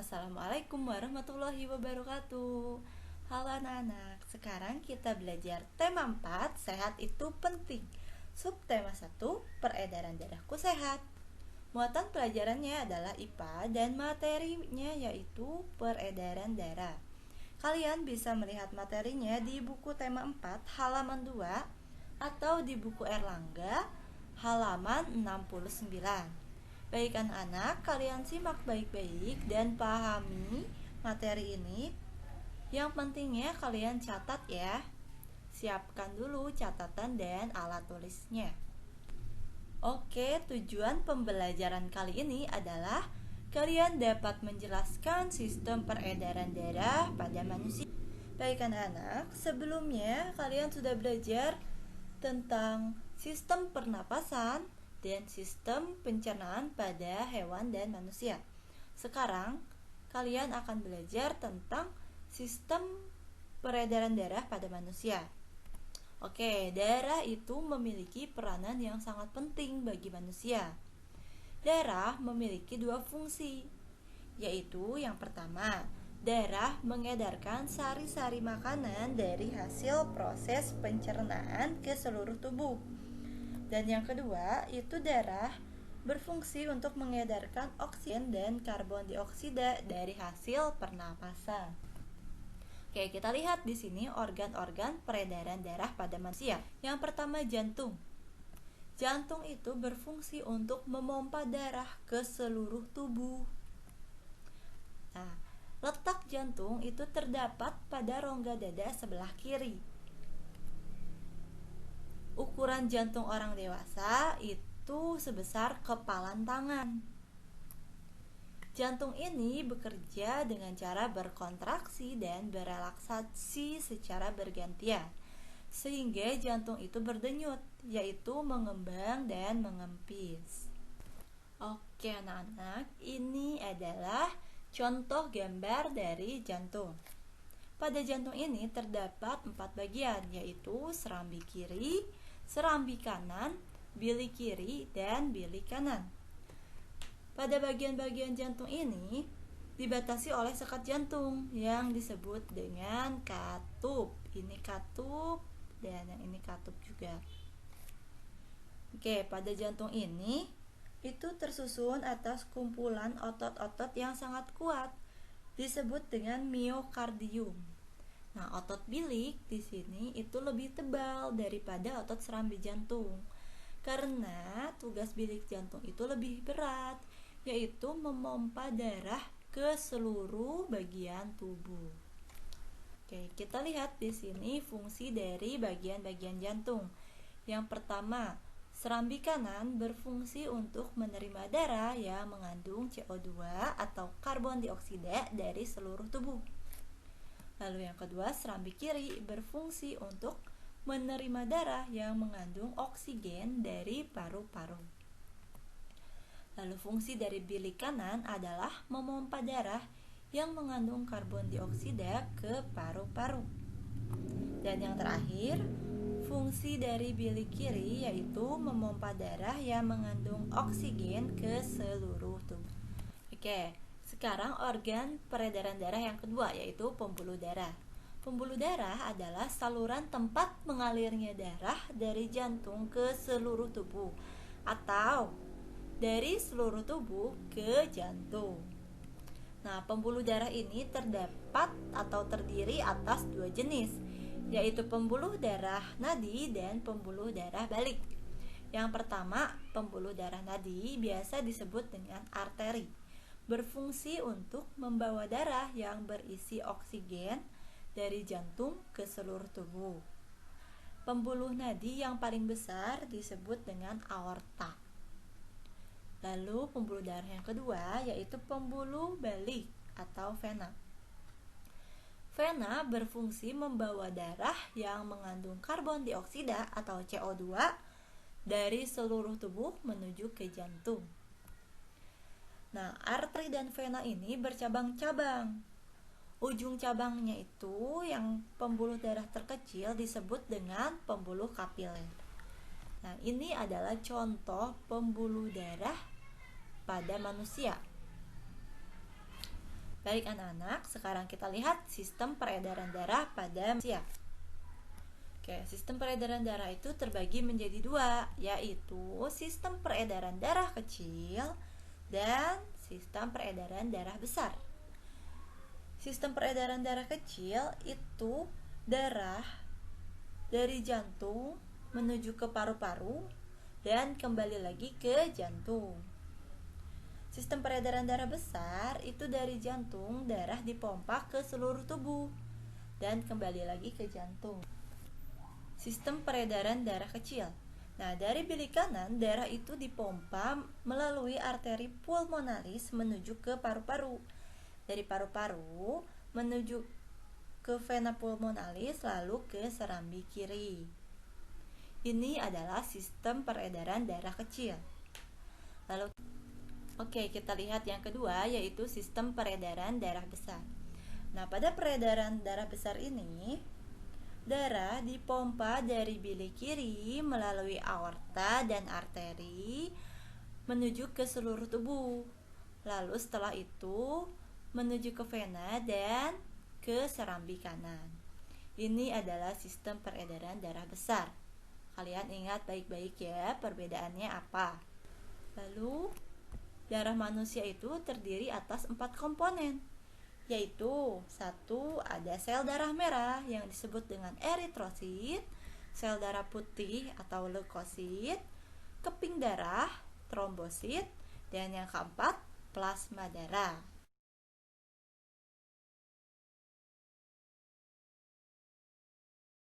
Assalamualaikum warahmatullahi wabarakatuh. Halo anak-anak, sekarang kita belajar tema 4, sehat itu penting. Subtema 1, peredaran darahku sehat. Muatan pelajarannya adalah IPA dan materinya yaitu peredaran darah. Kalian bisa melihat materinya di buku tema 4 halaman 2 atau di buku Erlangga halaman 69. Baik anak-anak, kalian simak baik-baik dan pahami materi ini. Yang pentingnya kalian catat ya. Siapkan dulu catatan dan alat tulisnya. Oke, tujuan pembelajaran kali ini adalah kalian dapat menjelaskan sistem peredaran darah pada manusia. Baik anak-anak, sebelumnya kalian sudah belajar tentang sistem pernapasan dan sistem pencernaan pada hewan dan manusia. Sekarang kalian akan belajar tentang sistem peredaran darah pada manusia. Oke, darah itu memiliki peranan yang sangat penting bagi manusia. Darah memiliki dua fungsi, yaitu yang pertama, darah mengedarkan sari-sari makanan dari hasil proses pencernaan ke seluruh tubuh. Dan yang kedua, itu darah berfungsi untuk mengedarkan oksigen dan karbon dioksida dari hasil pernapasan. Oke, kita lihat di sini organ-organ peredaran darah pada manusia. Yang pertama, jantung. Jantung itu berfungsi untuk memompa darah ke seluruh tubuh. Nah, letak jantung itu terdapat pada rongga dada sebelah kiri. Ukuran jantung orang dewasa itu sebesar kepalan tangan. Jantung ini bekerja dengan cara berkontraksi dan berelaksasi secara bergantian, sehingga jantung itu berdenyut, yaitu mengembang dan mengempis. Oke anak-anak, ini adalah contoh gambar dari jantung. Pada jantung ini terdapat 4 bagian, yaitu serambi kiri, serambi kanan, bilik kiri, dan bilik kanan. Pada bagian-bagian jantung ini dibatasi oleh sekat jantung yang disebut dengan katup. Ini katup dan yang ini katup juga. Oke, pada jantung ini itu tersusun atas kumpulan otot-otot yang sangat kuat, disebut dengan miokardium. Nah, otot bilik di sini itu lebih tebal daripada otot serambi jantung. Karena tugas bilik jantung itu lebih berat, yaitu memompa darah ke seluruh bagian tubuh. Oke, kita lihat di sini fungsi dari bagian-bagian jantung. Yang pertama, serambi kanan berfungsi untuk menerima darah yang mengandung CO2 atau karbon dioksida dari seluruh tubuh. Lalu yang kedua, serambi kiri berfungsi untuk menerima darah yang mengandung oksigen dari paru-paru. Lalu fungsi dari bilik kanan adalah memompa darah yang mengandung karbon dioksida ke paru-paru. Dan yang terakhir, fungsi dari bilik kiri yaitu memompa darah yang mengandung oksigen ke seluruh tubuh. Oke, sekarang organ peredaran darah yang kedua yaitu pembuluh darah. Pembuluh darah adalah saluran tempat mengalirnya darah dari jantung ke seluruh tubuh atau dari seluruh tubuh ke jantung. Nah, pembuluh darah ini terdapat atau terdiri atas 2 jenis, yaitu pembuluh darah nadi dan pembuluh darah balik. Yang pertama, pembuluh darah nadi biasa disebut dengan arteri, berfungsi untuk membawa darah yang berisi oksigen dari jantung ke seluruh tubuh. Pembuluh nadi yang paling besar disebut dengan aorta. Lalu pembuluh darah yang kedua yaitu pembuluh balik atau vena. Vena berfungsi membawa darah yang mengandung karbon dioksida atau CO2 dari seluruh tubuh menuju ke jantung. Nah, arteri dan vena ini bercabang-cabang. Ujung cabangnya itu yang pembuluh darah terkecil disebut dengan pembuluh kapiler. Nah, ini adalah contoh pembuluh darah pada manusia. Baik anak-anak, sekarang kita lihat sistem peredaran darah pada manusia. Oke, sistem peredaran darah itu terbagi menjadi dua, yaitu sistem peredaran darah kecil dan sistem peredaran darah besar. Sistem peredaran darah kecil itu darah dari jantung menuju ke paru-paru dan kembali lagi ke jantung. Sistem peredaran darah besar itu dari jantung, darah dipompa ke seluruh tubuh dan kembali lagi ke jantung. Sistem peredaran darah kecil. Nah, dari bilik kanan, darah itu dipompa melalui arteri pulmonalis menuju ke paru-paru. Dari paru-paru menuju ke vena pulmonalis lalu ke serambi kiri. Ini adalah sistem peredaran darah kecil. Lalu oke, kita lihat yang kedua, yaitu sistem peredaran darah besar. Nah, pada peredaran darah besar ini, darah dipompa dari bilik kiri melalui aorta dan arteri menuju ke seluruh tubuh. Lalu setelah itu menuju ke vena dan ke serambi kanan. Ini adalah sistem peredaran darah besar. Kalian ingat baik-baik ya perbedaannya apa. Lalu darah manusia itu terdiri atas 4 komponen, yaitu 1. Ada sel darah merah yang disebut dengan eritrosit, sel darah putih atau leukosit, keping darah, trombosit, dan yang keempat, plasma darah.